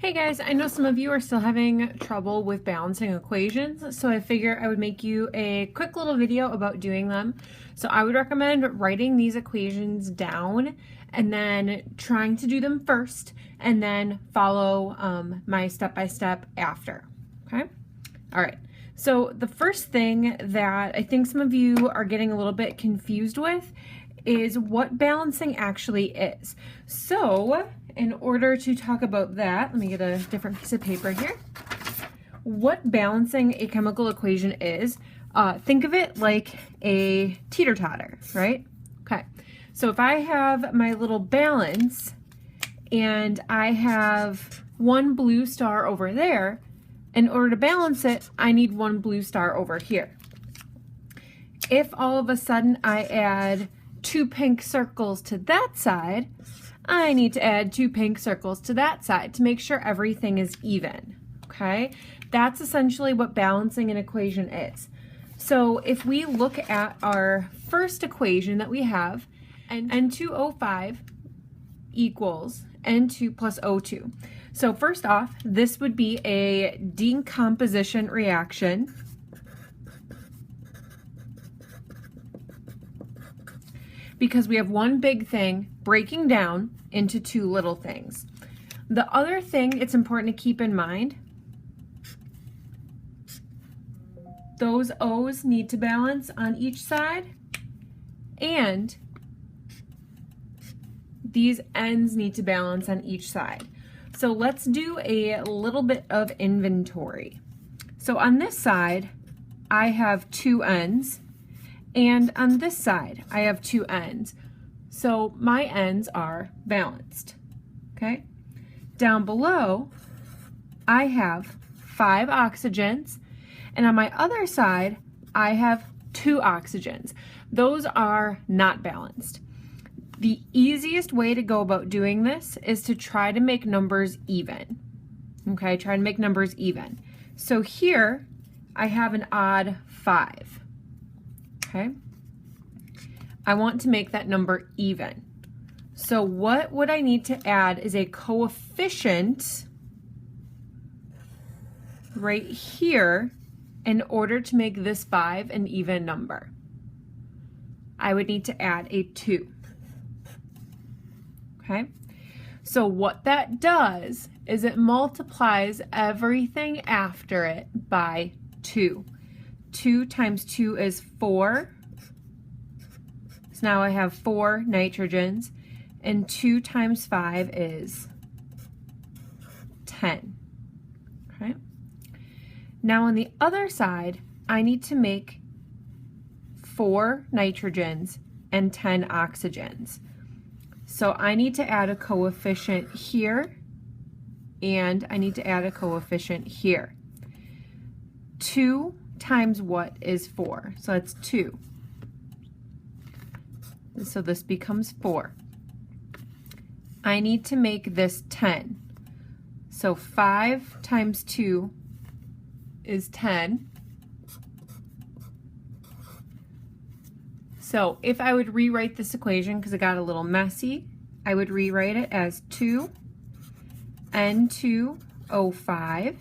Hey guys, I know some of you are still having trouble with balancing equations, so I figure I would make you a quick little video about doing them. So I would recommend writing these equations down and then trying to do them first and then follow my step-by-step after, okay? All right, so the first thing that I think some of you are getting a little bit confused with is what balancing actually is. So in order to talk about that, let me get a different piece of paper here. What balancing a chemical equation is, think of it like a teeter-totter, right? Okay, so if I have my little balance and I have one blue star over there, in order to balance it, I need one blue star over here. If all of a sudden I add two pink circles to that side, I need to add two pink circles to that side to make sure everything is even, okay? That's essentially what balancing an equation is. So if we look at our first equation that we have, N2O5 equals N2 plus O2. So first off, this would be a decomposition reaction. Because we have one big thing breaking down into two little things. The other thing it's important to keep in mind, those O's need to balance on each side, and these N's need to balance on each side. So let's do a little bit of inventory. So on this side, I have two N's. And on this side, I have two N's. So my N's are balanced, okay? Down below, I have 5 oxygens. And on my other side, I have 2 oxygens. Those are not balanced. The easiest way to go about doing this is to try to make numbers even, okay? Try to make numbers even. So here, I have an odd 5. Okay, I want to make that number even. So what would I need to add is a coefficient right here in order to make this 5 an even number. I would need to add a 2. Okay, so what that does is it multiplies everything after it by 2. 2 times 2 is 4. So now I have 4 nitrogens. And 2 times 5 is 10. Okay. Now on the other side, I need to make 4 nitrogens and 10 oxygens. So I need to add a coefficient here, and I need to add a coefficient here. 2 times what is 4? So that's 2. So this becomes 4. I need to make this 10. So 5 times 2 is 10. So if I would rewrite this equation, because it got a little messy, I would rewrite it as 2 N2O5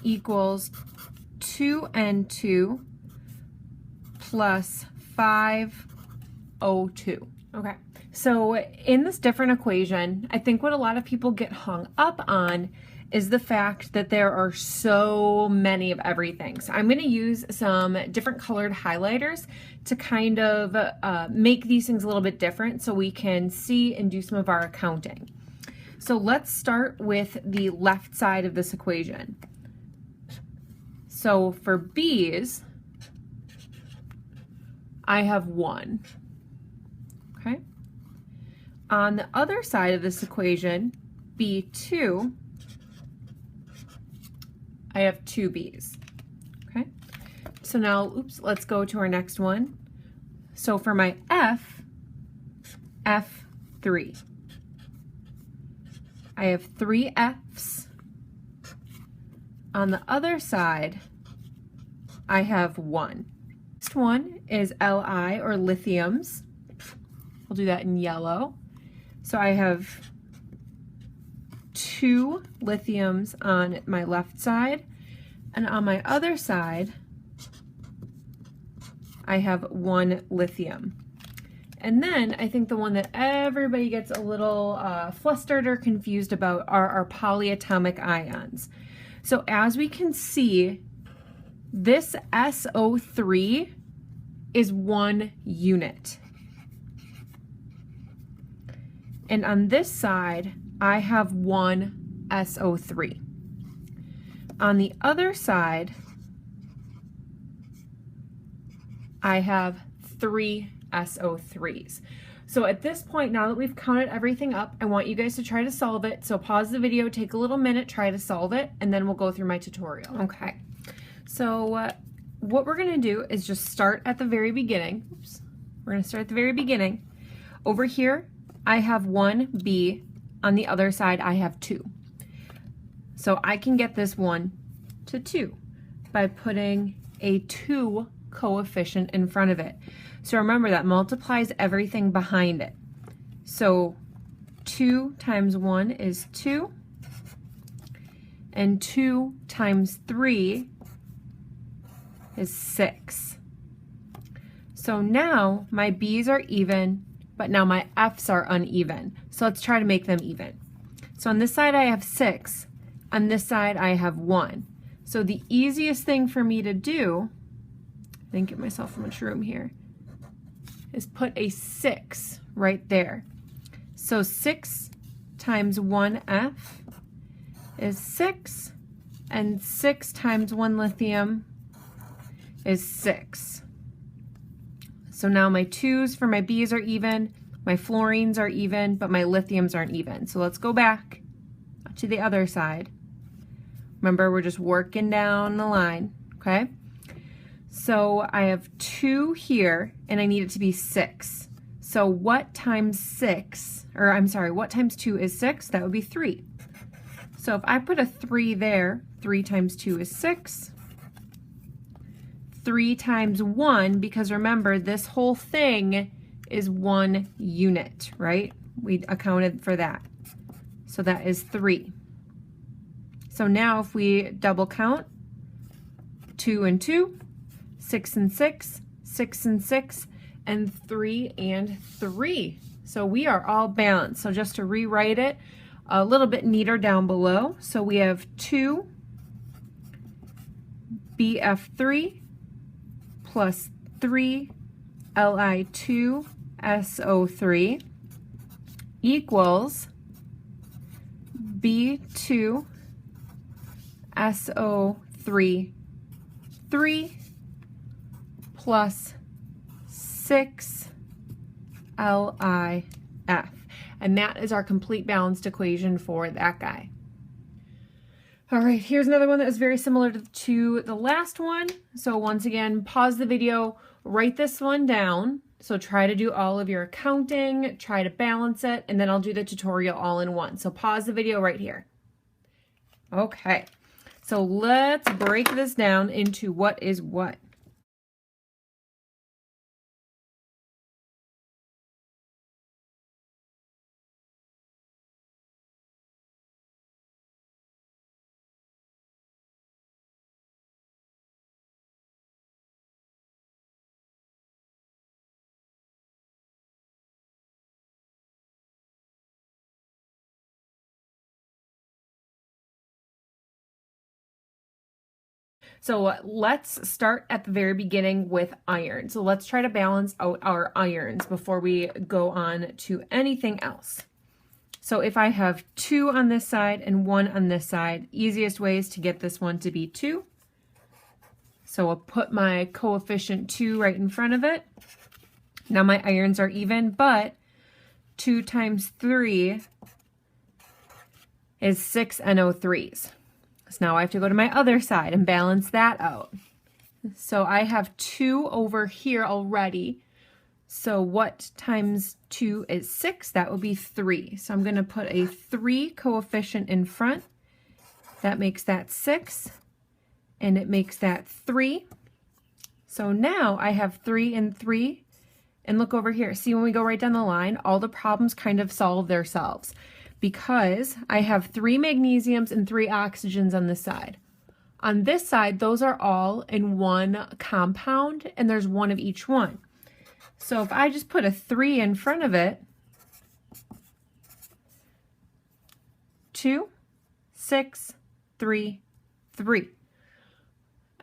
equals 2N2 plus 5O2. Okay, so in this different equation, I think what a lot of people get hung up on is the fact that there are so many of everything. So I'm going to use some different colored highlighters to kind of make these things a little bit different so we can see and do some of our accounting. So let's start with the left side of this equation. So for B's, I have 1, okay? On the other side of this equation, B2, I have 2 B's, okay? So now, let's go to our next one. So for my F, F3, I have 3 F's. On the other side, I have 1. Next one is Li, or lithiums. We'll do that in yellow. So I have 2 lithiums on my left side, and on my other side, I have 1 lithium. And then I think the one that everybody gets a little flustered or confused about are our polyatomic ions. So as we can see, this SO3 is 1 unit. And on this side, I have 1 SO3. On the other side, I have 3 SO3s. So at this point, now that we've counted everything up, I want you guys to try to solve it. So pause the video, take a little minute, try to solve it, and then we'll go through my tutorial. Okay, so what we're gonna do is just start at the very beginning. Oops. We're gonna start at the very beginning. Over here, I have 1B. On the other side, I have 2. So I can get this 1 to 2 by putting a 2 coefficient in front of it. So remember, that multiplies everything behind it. So 2 times 1 is 2, and 2 times 3 is 6. So now my B's are even, but now my F's are uneven. So let's try to make them even. So on this side I have 6, on this side I have 1. So the easiest thing for me to do, I didn't give myself much room here, is put a 6 right there. So 6 times 1F is 6, and 6 times 1 lithium is 6. So now my 2's for my B's are even, my fluorines are even, but my lithiums aren't even. So let's go back to the other side. Remember, we're just working down the line, okay? So I have 2 here, and I need it to be 6. So what times 6, or I'm sorry, what times 2 is 6? That would be 3. So if I put a 3 there, 3 times 2 is 6. 3 times 1, because remember, this whole thing is 1 unit, right? We accounted for that. So that is 3. So now if we double count, 2 and 2, 6 and 6, 6 and 6, and 3 and 3. So we are all balanced. So just to rewrite it a little bit neater down below. So we have 2 BF3 plus 3 Li2 SO3 equals B2 SO3 3 plus 6 LiF. And that is our complete balanced equation for that guy. All right, here's another one that is very similar to the last one. So once again, pause the video, write this one down. So try to do all of your accounting, try to balance it, and then I'll do the tutorial all in one. So pause the video right here. Okay, so let's break this down into what is what. So let's start at the very beginning with iron. So let's try to balance out our irons before we go on to anything else. So if I have 2 on this side and 1 on this side, easiest way is to get this one to be 2. So I'll put my coefficient 2 right in front of it. Now my irons are even, but 2 times 3 is 6 NO3s. So now I have to go to my other side and balance that out. So I have 2 over here already. So what times 2 is 6? That would be 3. So I'm going to put a 3 coefficient in front. That makes that 6. And it makes that 3. So now I have 3 and 3. And look over here. See, when we go right down the line, all the problems kind of solve themselves. because I have 3 magnesiums and 3 oxygens on this side. On this side, those are all in one compound, and there's 1 of each one. So if I just put a 3 in front of it, 2, 6, 3, 3.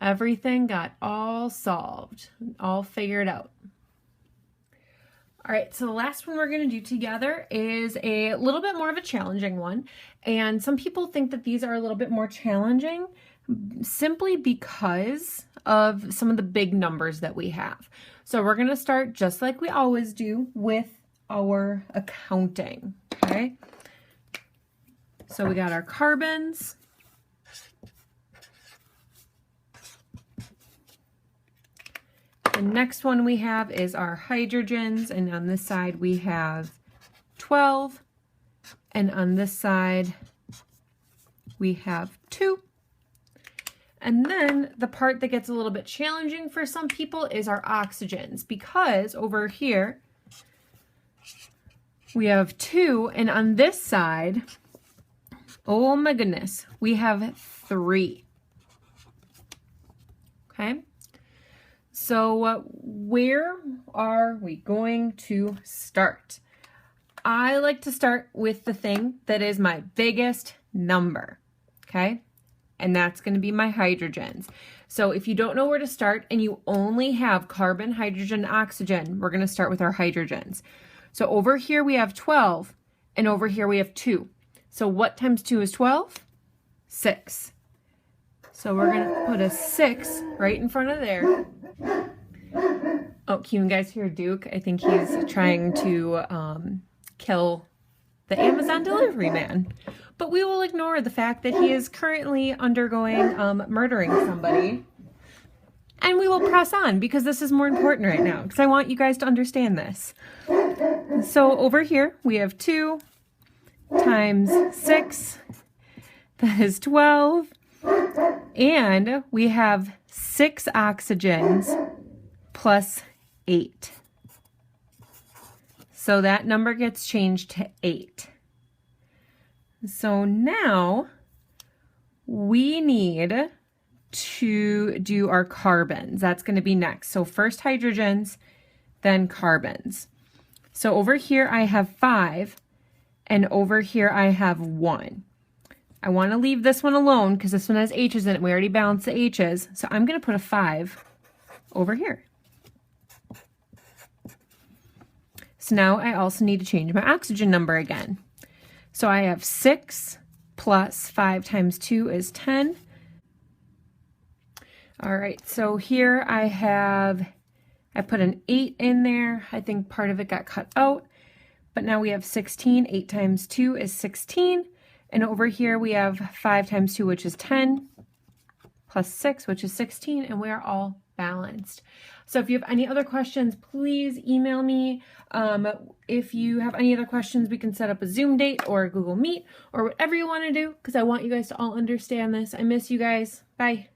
Everything got all solved, all figured out. All right, so the last one we're going to do together is a little bit more of a challenging one. And some people think that these are a little bit more challenging simply because of some of the big numbers that we have. So we're going to start just like we always do with our accounting, okay? So we got our carbons. The next one we have is our hydrogens, and on this side we have 12, and on this side we have 2. And then the part that gets a little bit challenging for some people is our oxygens, because over here we have 2, and on this side, oh my goodness, we have 3. Okay? So where are we going to start? I like to start with the thing that is my biggest number, okay? And that's going to be my hydrogens. So if you don't know where to start and you only have carbon, hydrogen, oxygen, we're going to start with our hydrogens. So over here we have 12, and over here we have 2. So what times 2 is 12? 6. So we're going to put a 6 right in front of there. Oh, can you guys hear Duke? I think he's trying to kill the Amazon delivery man. But we will ignore the fact that he is currently undergoing murdering somebody. And we will press on because this is more important right now, because I want you guys to understand this. So over here we have 2 times 6. That is 12. And we have 6 oxygens plus 8. So that number gets changed to 8. So now we need to do our carbons. That's going to be next. So first hydrogens, then carbons. So over here I have 5, and over here I have 1. I want to leave this one alone because this one has H's in it. We already balanced the H's. So I'm going to put a 5 over here. So now I also need to change my oxygen number again. So I have 6 plus 5 times 2 is 10. All right, so here I put an 8 in there. I think part of it got cut out. But now we have 16. 8 times 2 is 16. And over here we have 5 times 2, which is 10, plus 6, which is 16, and we are all balanced. So if you have any other questions, please email me. If you have any other questions, we can set up a Zoom date or a Google Meet or whatever you want to do, because I want you guys to all understand this. I miss you guys. Bye.